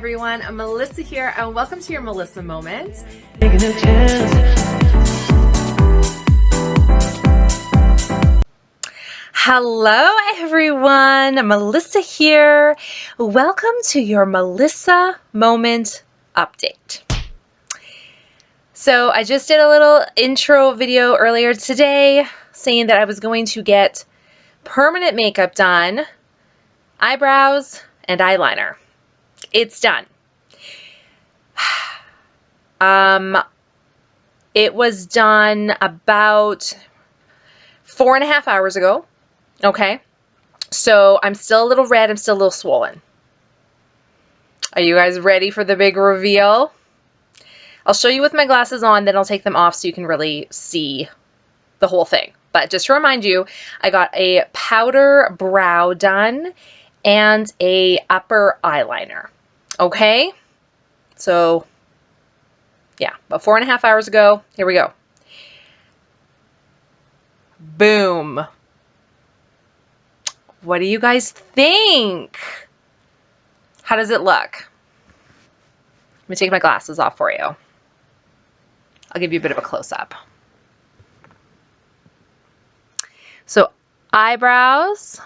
everyone, I'm Melissa here and welcome to your Melissa Moment. Hello everyone, Melissa here. Welcome to your Melissa Moment update. So I just did a little intro video earlier today saying that I was going to get permanent makeup done, eyebrows, and eyeliner. It's done. It was done about 4.5 hours ago. Okay. So I'm still a little red. I'm still a little swollen. Are you guys ready for the big reveal? I'll show you with my glasses on, then I'll take them off so you can really see the whole thing. But just to remind you, I got a powder brow done and a upper eyeliner. Okay? So, yeah, about 4.5 hours ago. Here we go. Boom. What do you guys think? How does it look? Let me take my glasses off for you. I'll give you a bit of a close-up. So, eyebrows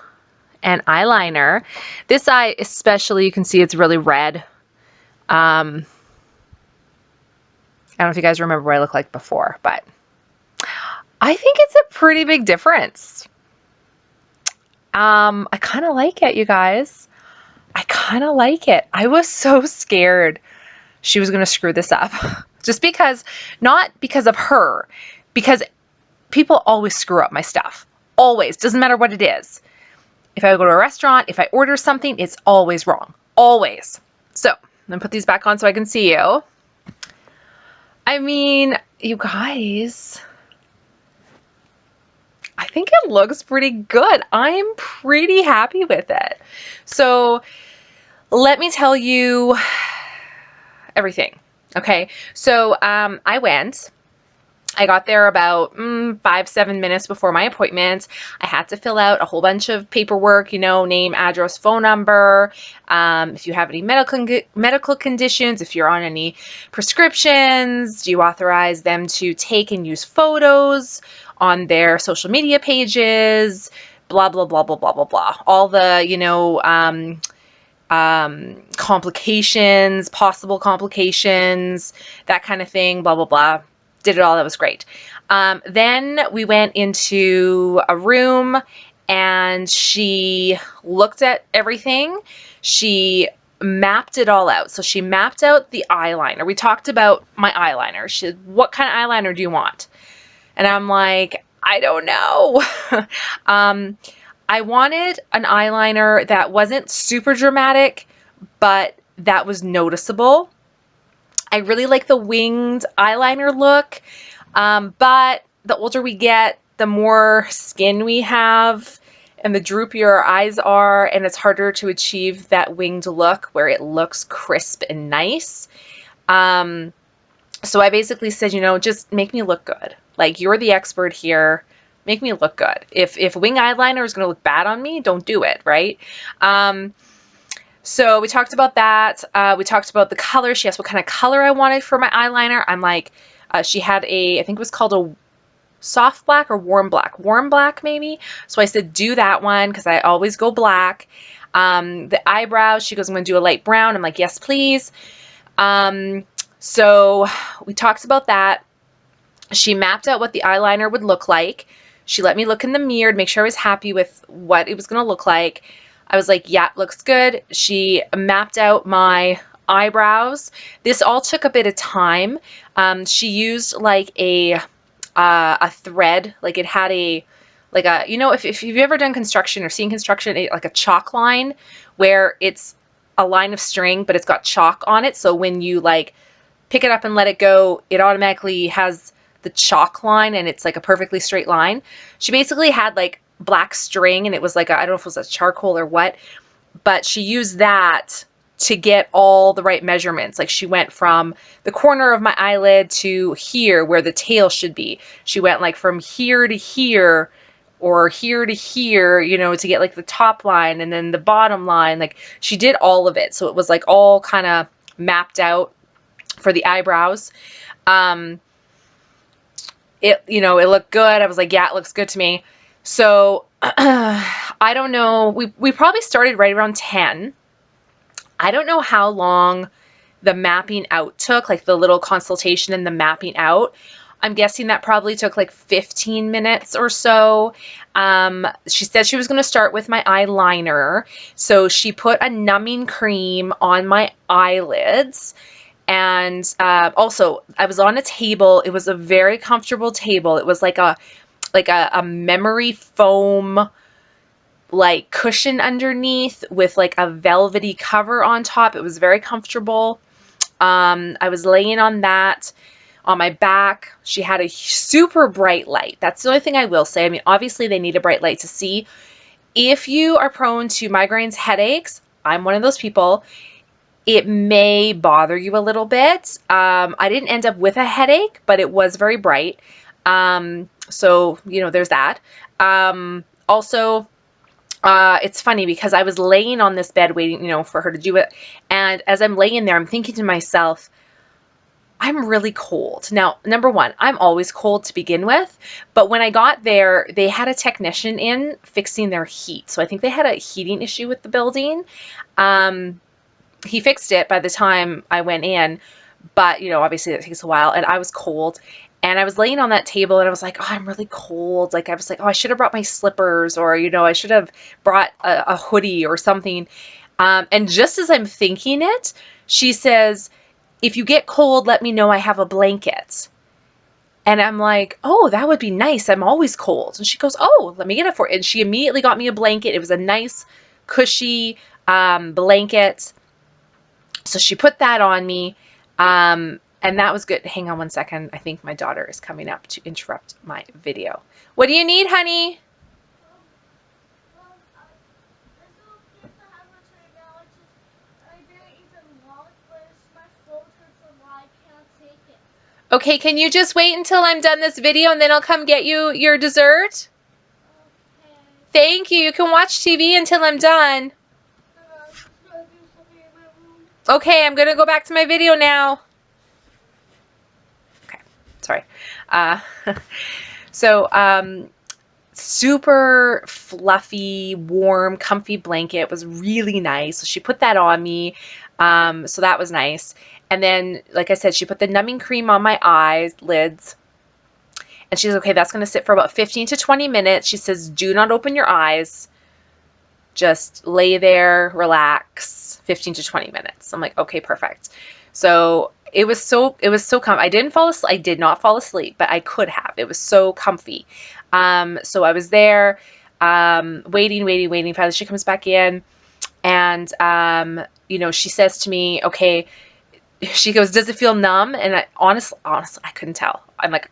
and eyeliner. This eye especially, you can see it's really red. I don't know if you guys remember what I looked like before, but I think it's a pretty big difference. I kind of like it, you guys. I kind of like it. I was so scared she was going to screw this up. Just because, not because of her, because people always screw up my stuff. Always. Doesn't matter what it is. If I go to a restaurant, if I order something, it's always wrong. Always. So, I'm going to put these back on so I can see you. I mean, you guys, I think it looks pretty good. I'm pretty happy with it. So, let me tell you everything. Okay, so I got there about 5-7 minutes before my appointment. I had to fill out a whole bunch of paperwork, you know, name, address, phone number, if you have any medical conditions, if you're on any prescriptions, do you authorize them to take and use photos on their social media pages, blah, blah, blah, blah, blah, blah, blah. All the, you know, complications, possible complications, that kind of thing, blah, blah, blah. Did it all. That was great. Then we went into a room and she looked at everything. She mapped it all out. So she mapped out the eyeliner. We talked about my eyeliner. She said, what kind of eyeliner do you want? And I'm like, I don't know. I wanted an eyeliner that wasn't super dramatic, but that was noticeable. I really like the winged eyeliner look, but the older we get, the more skin we have and the droopier our eyes are, and it's harder to achieve that winged look where it looks crisp and nice. So I basically said, you know, just make me look good. Like, you're the expert here. Make me look good. If wing eyeliner is going to look bad on me, don't do it, right? So we talked about that. We talked about the color. She asked what kind of color I wanted for my eyeliner. I'm like, she had I think it was called a soft black or warm black. Warm black, maybe. So I said, do that one because I always go black. The eyebrows, she goes, I'm going to do a light brown. I'm like, yes, please. So we talked about that. She mapped out what the eyeliner would look like. She let me look in the mirror to make sure I was happy with what it was going to look like. I was like, yeah, looks good. She mapped out my eyebrows. This all took a bit of time. She used like a thread, like it had you know, if you've ever done construction or seen construction, like a chalk line where it's a line of string, but it's got chalk on it. So when you like pick it up and let it go, it automatically has the chalk line and it's like a perfectly straight line. She basically had like black string and it was like I don't know if it was a charcoal or what, but she used that to get all the right measurements. Like she went from the corner of my eyelid to here where the tail should be. She went like from here to here or here to here, you know, to get like the top line and then the bottom line. Like she did all of it. So it was like all kind of mapped out for the eyebrows. It, you know, it looked good. I was like, yeah, it looks good to me. So I don't know. We probably started right around 10. I don't know how long the mapping out took, like the little consultation and the mapping out. I'm guessing that probably took like 15 minutes or so. She said she was going to start with my eyeliner. So she put a numbing cream on my eyelids. And also, I was on a table. It was a very comfortable table. It was like a memory foam like cushion underneath with like a velvety cover on top. It was very comfortable. I was laying on that on my back. She had a super bright light. That's the only thing I will say. I mean, obviously they need a bright light to see. If you are prone to migraines, headaches, I'm one of those people, it may bother you a little bit. I didn't end up with a headache, but it was very bright. So, you know, there's that. Also, it's funny because I was laying on this bed waiting, you know, for her to do it. And as I'm laying there, I'm thinking to myself, I'm really cold. Now, number one, I'm always cold to begin with. But when I got there, they had a technician in fixing their heat. So I think they had a heating issue with the building. He fixed it by the time I went in. But, you know, obviously that takes a while. And I was cold. And I was laying on that table and I was like, oh, I'm really cold. Like, I was like, oh, I should have brought my slippers, or, you know, I should have brought a hoodie or something. And just as I'm thinking it, she says, if you get cold, let me know. I have a blanket. And I'm like, oh, that would be nice. I'm always cold. And she goes, oh, let me get it for you. And she immediately got me a blanket. It was a nice, cushy blanket. So she put that on me. And that was good. Hang on one second. I think my daughter is coming up to interrupt my video. What do you need, honey? Okay, can you just wait until I'm done this video and then I'll come get you your dessert? Thank you. You can watch TV until I'm done. Okay, I'm going to go back to my video now. Okay, sorry. So, super fluffy, warm, comfy blanket. It was really nice. So she put that on me. So that was nice. And then, like I said, she put the numbing cream on my eyelids. And she's okay, that's going to sit for about 15 to 20 minutes. She says, do not open your eyes. Just lay there, relax, 15 to 20 minutes. I'm like, okay, perfect. So it was so comfy. I did not fall asleep, but I could have. It was so comfy. So I was there, waiting. Finally, she comes back in and, you know, she says to me, okay, she goes, does it feel numb? And I honestly, I couldn't tell. I'm like,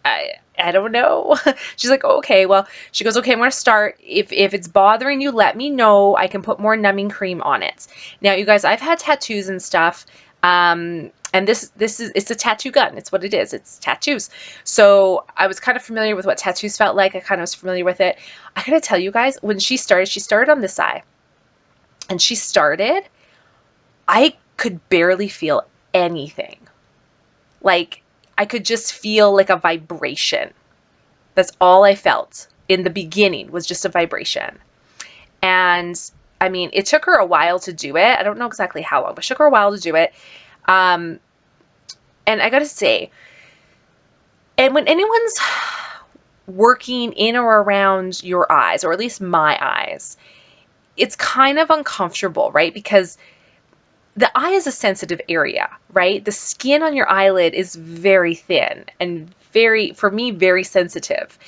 I don't know. She's like, okay, well, she goes, okay, I'm going to start. If it's bothering you, let me know. I can put more numbing cream on it. Now, you guys, I've had tattoos and stuff. And it's a tattoo gun. It's what it is. It's tattoos. So I was kind of familiar with what tattoos felt like. I kind of was familiar with it. I gotta tell you guys, when she started on this eye. And she started, I could barely feel anything. Like, I could just feel like a vibration. That's all I felt in the beginning, was just a vibration. And I mean, it took her a while to do it. I don't know exactly how long, but it took her a while to do it. And I gotta say, and when anyone's working in or around your eyes, or at least my eyes, it's kind of uncomfortable, right? Because the eye is a sensitive area, right? The skin on your eyelid is very thin and very, for me, very sensitive.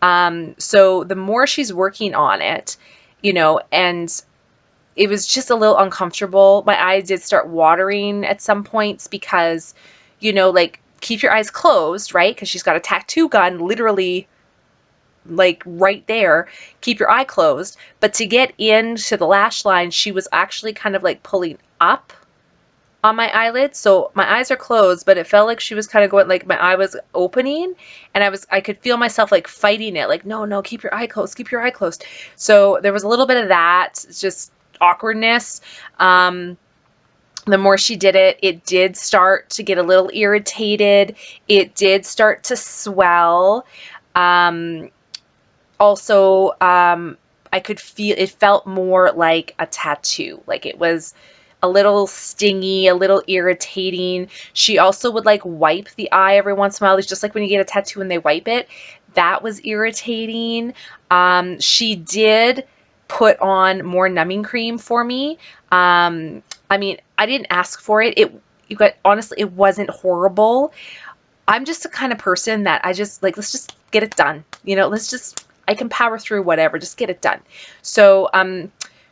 So the more she's working on it, you know, and it was just a little uncomfortable. My eyes did start watering at some points because, you know, like, keep your eyes closed, right? Because she's got a tattoo gun literally like right there. Keep your eye closed. But to get into the lash line, she was actually kind of like pulling up on my eyelids. So my eyes are closed, but it felt like she was kind of going, like my eye was opening, and I could feel myself like fighting it, like, no, no, keep your eye closed, keep your eye closed. So there was a little bit of that, just awkwardness. The more she did it, it did start to get a little irritated. It did start to swell. Um, also, I could feel, it felt more like a tattoo. Like it was a little stingy, a little irritating. She also would like wipe the eye every once in a while. It's just like when you get a tattoo and they wipe it. That was irritating. She did put on more numbing cream for me. I mean, I didn't ask for it. Honestly, it wasn't horrible. I'm just the kind of person that I just like, let's just get it done. I can power through whatever, just get it done. So,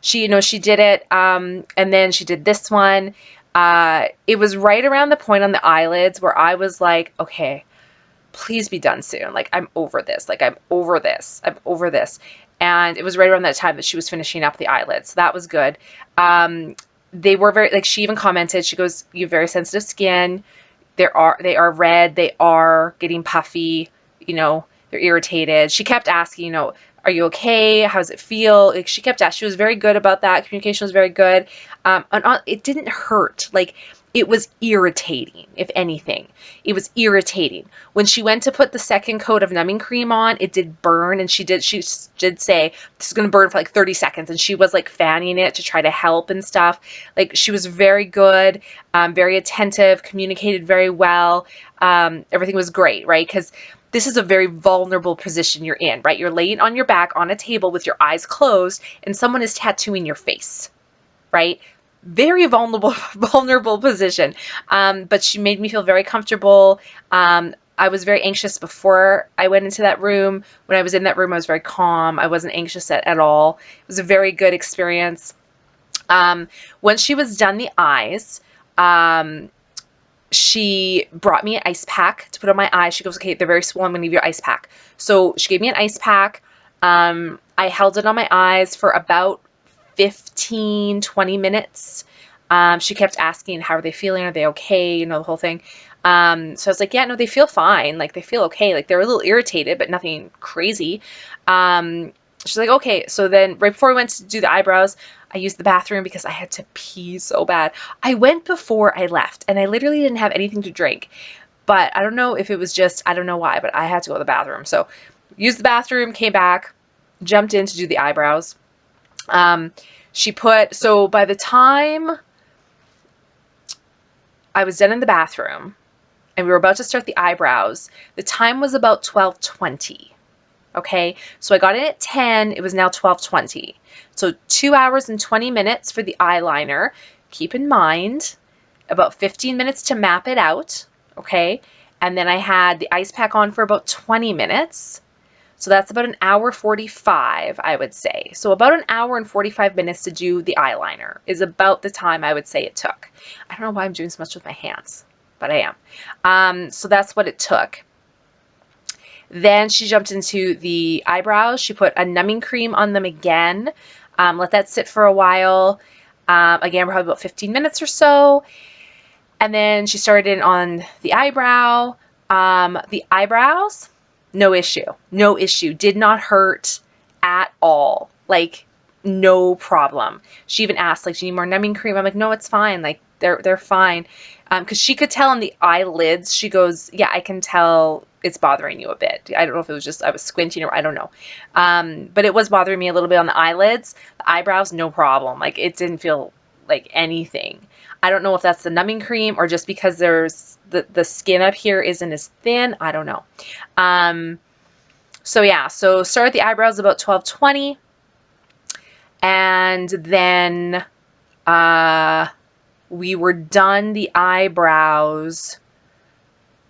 she did it. And then she did this one. It was right around the point on the eyelids where I was like, okay, please be done soon. Like, I'm over this. Like, I'm over this. I'm over this. And it was right around that time that she was finishing up the eyelids. So that was good. They were very, like, she even commented, she goes, you have very sensitive skin. They are red. They are getting puffy. They're irritated. She kept asking, are you okay? How does it feel? Like, she kept asking. She was very good about that. Communication was very good. It didn't hurt. Like, it was irritating, if anything. It was irritating. When she went to put the second coat of numbing cream on, it did burn, and she did say, this is going to burn for like 30 seconds, and she was like fanning it to try to help and stuff. Like, she was very good, very attentive, communicated very well. Everything was great, right? Because this is a very vulnerable position you're in, right? You're laying on your back on a table with your eyes closed, and someone is tattooing your face, right? Very vulnerable position. But she made me feel very comfortable. I was very anxious before I went into that room. When I was in that room, I was very calm. I wasn't anxious at all. It was a very good experience. When she was done the eyes, she brought me an ice pack to put on my eyes. She goes, okay, they're very swollen. I'm going to give you an ice pack. So she gave me an ice pack. I held it on my eyes for about 15, 20 minutes. She kept asking, how are they feeling? Are they okay? The whole thing. So I was like, yeah, no, they feel fine. Like, they feel okay. Like, they're a little irritated, but nothing crazy. She's like, okay. So then right before we went to do the eyebrows, I used the bathroom because I had to pee so bad. I went before I left, and I literally didn't have anything to drink. But I don't know if it was just, I don't know why, but I had to go to the bathroom. So used the bathroom, came back, jumped in to do the eyebrows. So by the time I was done in the bathroom and we were about to start the eyebrows, the time was about 12:20. Okay, so I got in at 10, it was now 12:20. So 2 hours and 20 minutes for the eyeliner. Keep in mind, about 15 minutes to map it out, okay? And then I had the ice pack on for about 20 minutes. So that's about an hour 45, I would say. So about an hour and 45 minutes to do the eyeliner is about the time I would say it took. I don't know why I'm doing so much with my hands, but I am. So that's what it took. Then she jumped into the eyebrows. She put a numbing cream on them again. Let that sit for a while. Again, probably about 15 minutes or so. And then she started in on the eyebrow. The eyebrows, no issue. No issue. Did not hurt at all. Like, no problem. She even asked, like, do you need more numbing cream? I'm like, no, it's fine. Like, they're fine. Because she could tell on the eyelids. She goes, yeah, I can tell it's bothering you a bit. I don't know if it was just I was squinting or I don't know. But it was bothering me a little bit on the eyelids. The eyebrows, no problem. Like, it didn't feel like anything. I don't know if that's the numbing cream or just because there's the skin up here isn't as thin. I don't know. So yeah, so started the eyebrows about 12:20, and then we were done the eyebrows.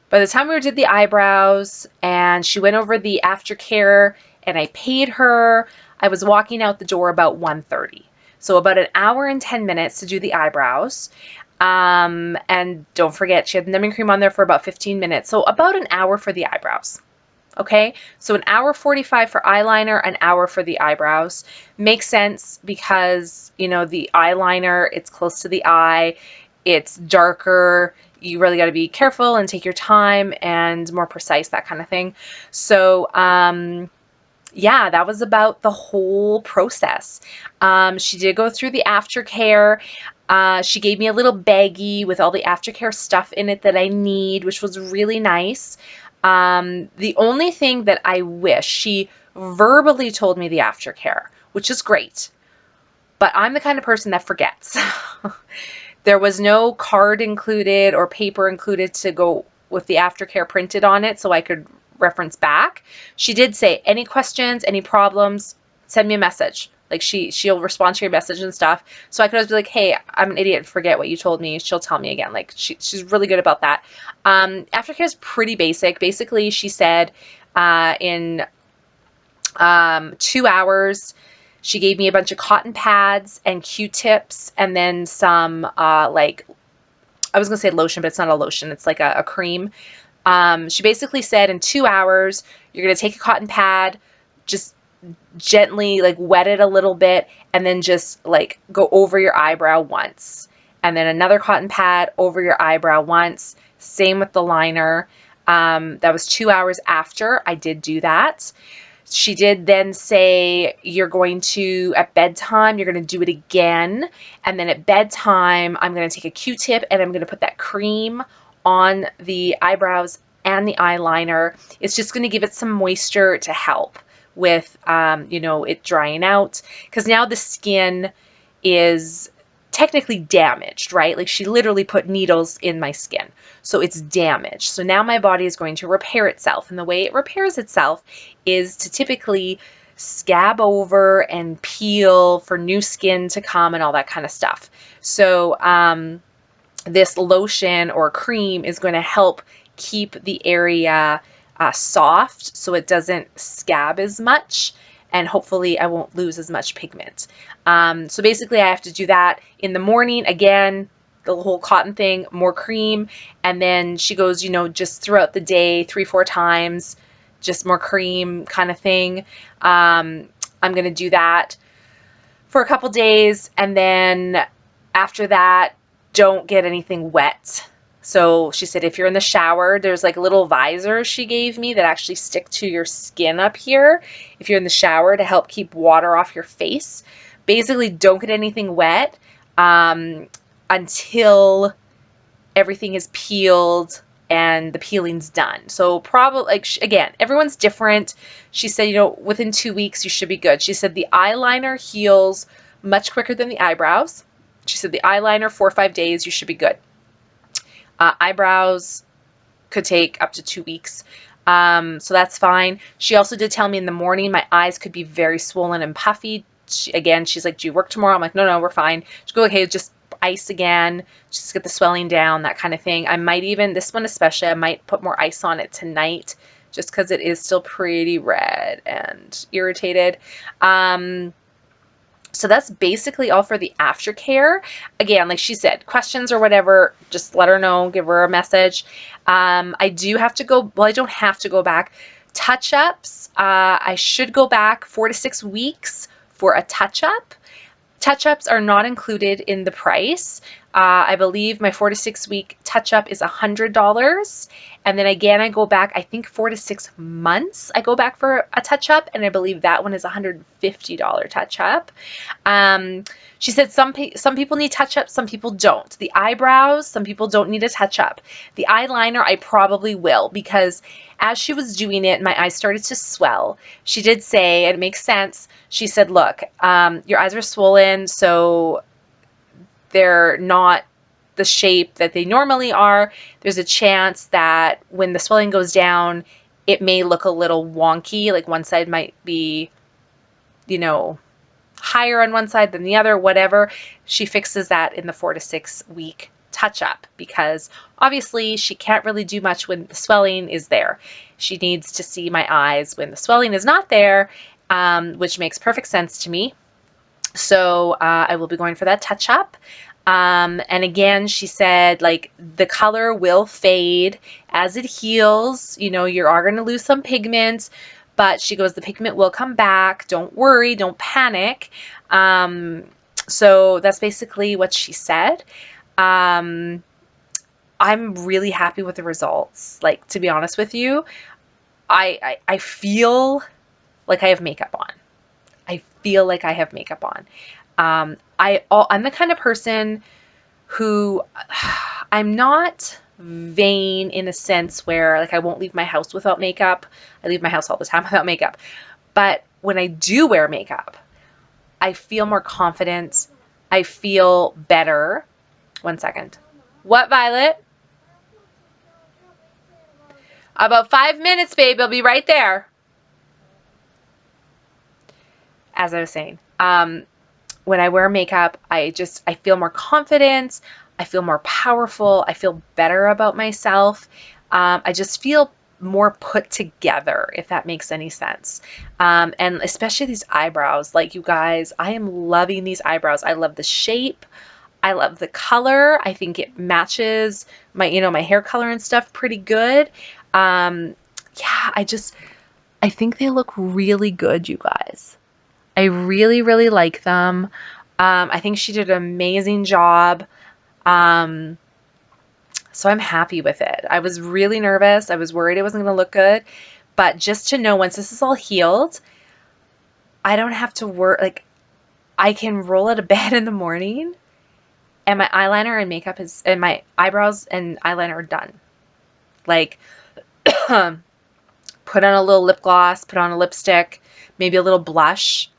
By the time we did the eyebrows and she went over the aftercare and I paid her, I was walking out the door about 1:30. So about an hour and 10 minutes to do the eyebrows. And don't forget, she had the numbing cream on there for about 15 minutes. So about an hour for the eyebrows. Okay, so an hour 45 for eyeliner, an hour for the eyebrows. Makes sense because, the eyeliner, it's close to the eye. it's darker. You really got to be careful and take your time and more precise, that kind of thing. So, yeah, that was about the whole process. She did go through the aftercare. She gave me a little baggie with all the aftercare stuff in it that I need, which was really nice. The only thing that I wish, she verbally told me the aftercare, which is great, but I'm the kind of person that forgets. There was no card included or paper included to go with the aftercare printed on it so I could reference back. She did say, any questions, any problems, send me a message. Like she'll respond to your message and stuff. So I could always be like, hey, I'm an idiot, forget what you told me. She'll tell me again. Like she's really good about that. Aftercare is pretty basic. Basically, she said in 2 hours, she gave me a bunch of cotton pads and Q-tips and then some like, I was gonna say lotion, but it's not a lotion. It's like a cream. She basically said in 2 hours, you're gonna take a cotton pad, just gently like wet it a little bit, and then just like go over your eyebrow once. And then another cotton pad over your eyebrow once. Same with the liner. That was 2 hours after I did do that. She did then say, you're going to, at bedtime, you're going to do it again. And then at bedtime, I'm going to take a Q-tip and I'm going to put that cream on the eyebrows and the eyeliner. It's just going to give it some moisture to help with, you know, it drying out. Because now the skin is technically damaged, right? Like she literally put needles in my skin. So it's damaged. So now my body is going to repair itself. And the way it repairs itself is to typically scab over and peel for new skin to come and all that kind of stuff. So this lotion or cream is going to help keep the area soft so it doesn't scab as much. And hopefully I won't lose as much pigment. So basically I have to do that in the morning. Again, the whole cotton thing, more cream. And then she goes, you know, just throughout the day, 3-4 times, just more cream kind of thing. I'm going to do that for a couple days. And then after that, don't get anything wet. So she said, if you're in the shower, there's like little visors she gave me that actually stick to your skin up here. If you're in the shower to help keep water off your face. Basically, don't get anything wet until everything is peeled and the peeling's done. So probably, like, again, everyone's different. She said, you know, within 2 weeks, you should be good. She said the eyeliner heals much quicker than the eyebrows. She said the eyeliner, 4 or 5 days, you should be good. Eyebrows could take up to 2 weeks. So that's fine. She also did tell me in the morning my eyes could be very swollen and puffy. She's like, do you work tomorrow? I'm like, no, we're fine. She goes, okay, just ice again, just get the swelling down, that kind of thing. I might even, this one especially, I might put more ice on it tonight just because it is still pretty red and irritated. So that's basically all for the aftercare. Again, like she said, questions or whatever, just let her know, give her a message. I do have to go, well, I don't have to go back. Touch-ups, I should go back 4 to 6 weeks for a touch-up. Touch-ups are not included in the price. I believe my 4 to 6 week touch-up is $100. And then again, I go back, I think 4 to 6 months, I go back for a touch-up, and I believe that one is $150 touch-up. She said some people need touch-up, some people don't. The eyebrows, some people don't need a touch-up. The eyeliner, I probably will, because as she was doing it, my eyes started to swell. She did say, and it makes sense, she said, look, your eyes are swollen, so they're not the shape that they normally are. There's a chance that when the swelling goes down, it may look a little wonky, like one side might be, you know, higher on one side than the other, whatever. She fixes that in the 4 to 6 week touch-up, because obviously she can't really do much when the swelling is there. She needs to see my eyes when the swelling is not there, which makes perfect sense to me. So I will be going for that touch-up. And again, she said, like, the color will fade as it heals. You know, you are going to lose some pigment, but she goes, the pigment will come back. Don't worry. Don't panic. So that's basically what she said. I'm really happy with the results. Like, to be honest with you, I feel like I have makeup on. I feel like I have makeup on. I'm the kind of person who I'm not vain in a sense where like I won't leave my house without makeup. I leave my house all the time without makeup. But when I do wear makeup, I feel more confident. I feel better. One second. What, Violet? About 5 minutes, babe. I'll be right there. As I was saying, when I wear makeup, I feel more confident. I feel more powerful. I feel better about myself. I just feel more put together, if that makes any sense. And especially these eyebrows. Like, you guys, I am loving these eyebrows. I love the shape. I love the color. I think it matches my hair color and stuff pretty good. Yeah, I think they look really good, you guys. I really, really like them. I think she did an amazing job. Um, so I'm happy with it. I was really nervous. I was worried it wasn't going to look good. But just to know, once this is all healed, I don't have to work. Like, I can roll out of bed in the morning and my eyeliner and makeup and my eyebrows and eyeliner are done. Like, put on a little lip gloss, put on a lipstick, maybe a little blush,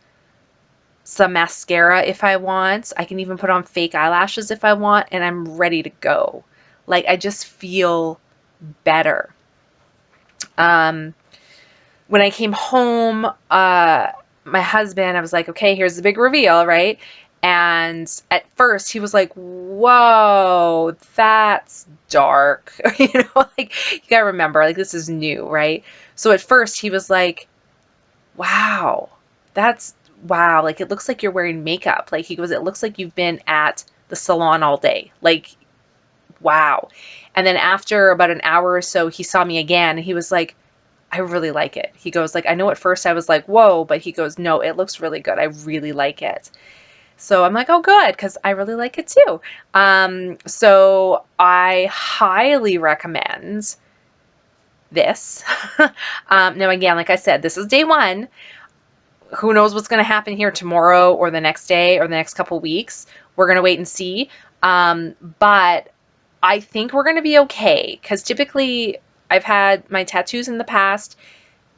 some mascara if I want. I can even put on fake eyelashes if I want, and I'm ready to go. Like, I just feel better. When I came home, my husband, I was like, okay, here's the big reveal, right? And at first he was like, whoa, that's dark. Like, you gotta remember, like, this is new, right? So at first he was like, wow, wow, like, it looks like you're wearing makeup. Like, he goes, it looks like you've been at the salon all day. Like, wow. And then after about an hour or so, he saw me again and he was like, I really like it. He goes, like, I know at first I was like, whoa, but he goes, no, it looks really good. I really like it. So I'm like, oh, good, because I really like it too. So I highly recommend this. Now, again, like I said, this is day one. Who knows what's going to happen here tomorrow or the next day or the next couple weeks. We're going to wait and see. But I think we're going to be okay, because typically I've had my tattoos in the past.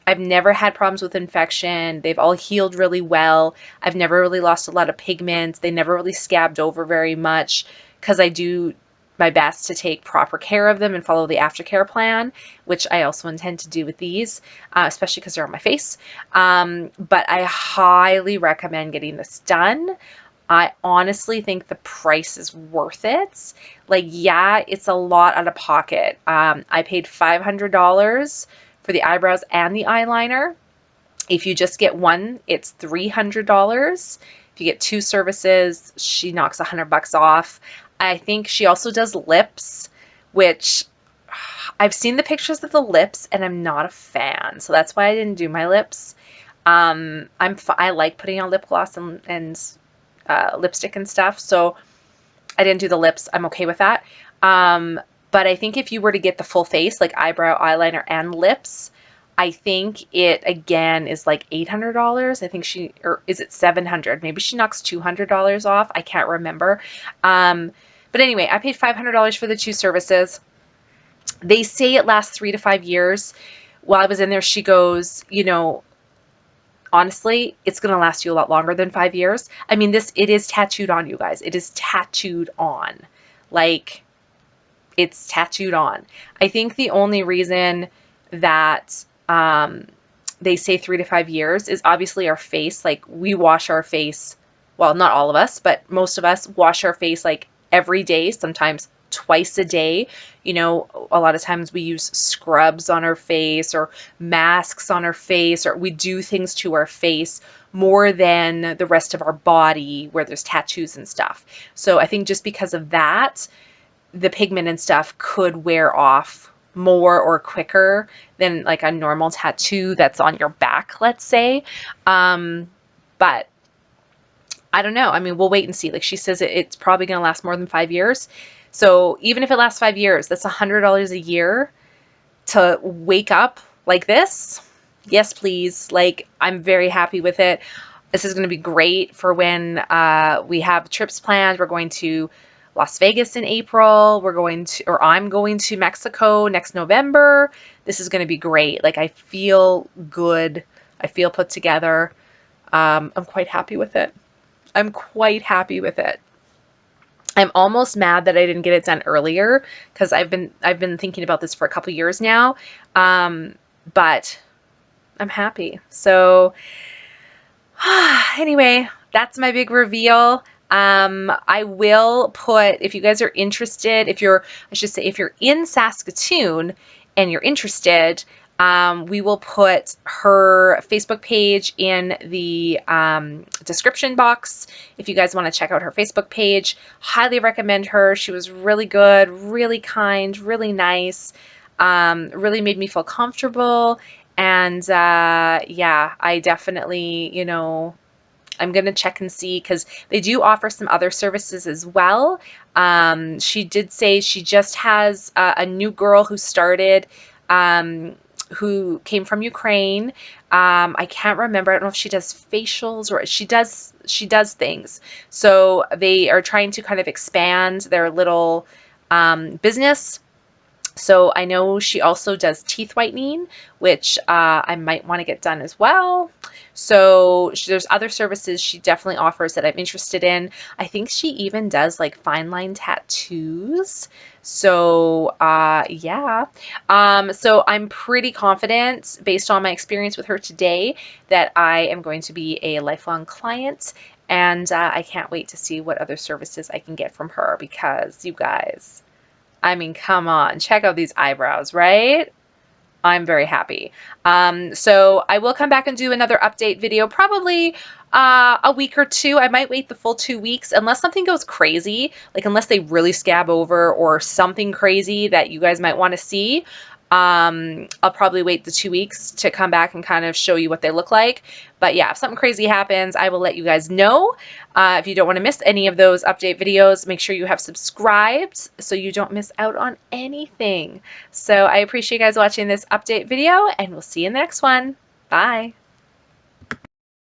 I've never had problems with infection. They've all healed really well. I've never really lost a lot of pigment. They never really scabbed over very much, because I do my best to take proper care of them and follow the aftercare plan, which I also intend to do with these, especially because they're on my face. But I highly recommend getting this done. I honestly think the price is worth it. Like, yeah, it's a lot out of pocket. I paid $500 for the eyebrows and the eyeliner. If you just get one, it's $300. If you get two services, she knocks $100 off. I think she also does lips, which I've seen the pictures of the lips and I'm not a fan. So that's why I didn't do my lips. I like putting on lip gloss and lipstick and stuff. So I didn't do the lips. I'm okay with that. But I think if you were to get the full face, like eyebrow, eyeliner, and lips, I think it, again, is like $800. I think or is it $700? Maybe she knocks $200 off. I can't remember. But anyway, I paid $500 for the two services. They say it lasts 3 to 5 years. While I was in there, she goes, honestly, it's going to last you a lot longer than 5 years. I mean, it is tattooed on, you guys. It is tattooed on. Like, it's tattooed on. I think the only reason that they say 3 to 5 years is obviously our face. Like, we wash our face. Well, not all of us, but most of us wash our face like every day, sometimes twice a day. A lot of times we use scrubs on our face or masks on our face, or we do things to our face more than the rest of our body where there's tattoos and stuff. So I think just because of that, the pigment and stuff could wear off more or quicker than like a normal tattoo that's on your back, let's say. But I don't know. I mean, we'll wait and see. Like she says, it's probably going to last more than 5 years. So even if it lasts 5 years, that's $100 a year to wake up like this. Yes, please. Like, I'm very happy with it. This is going to be great for when we have trips planned. We're going to Las Vegas in April. I'm going to Mexico next November. This is going to be great. Like, I feel good. I feel put together. I'm quite happy with it. I'm quite happy with it. I'm almost mad that I didn't get it done earlier because I've been thinking about this for a couple years now. But I'm happy. So anyway, that's my big reveal. I will put, if you guys are interested, if you're in Saskatoon and you're interested, we will put her Facebook page in the description box if you guys want to check out her Facebook page. Highly recommend her. She was really good, really kind, really nice, really made me feel comfortable. And yeah, I definitely, I'm going to check and see because they do offer some other services as well. She did say she just has a new girl who started, who came from Ukraine. I can't remember. I don't know if she does facials or she does things. So they are trying to kind of expand their little business. So I know she also does teeth whitening, which I might want to get done as well. So there's other services she definitely offers that I'm interested in. I think she even does like fine line tattoos. So yeah. So I'm pretty confident based on my experience with her today that I am going to be a lifelong client. And I can't wait to see what other services I can get from her because you guys, I mean, come on, check out these eyebrows, right? I'm very happy. So I will come back and do another update video, probably a week or two. I might wait the full 2 weeks unless something goes crazy, like unless they really scab over or something crazy that you guys might want to see. I'll probably wait the 2 weeks to come back and kind of show you what they look like. But yeah, if something crazy happens, I will let you guys know. If you don't want to miss any of those update videos, make sure you have subscribed so you don't miss out on anything. So I appreciate you guys watching this update video and we'll see you in the next one. Bye.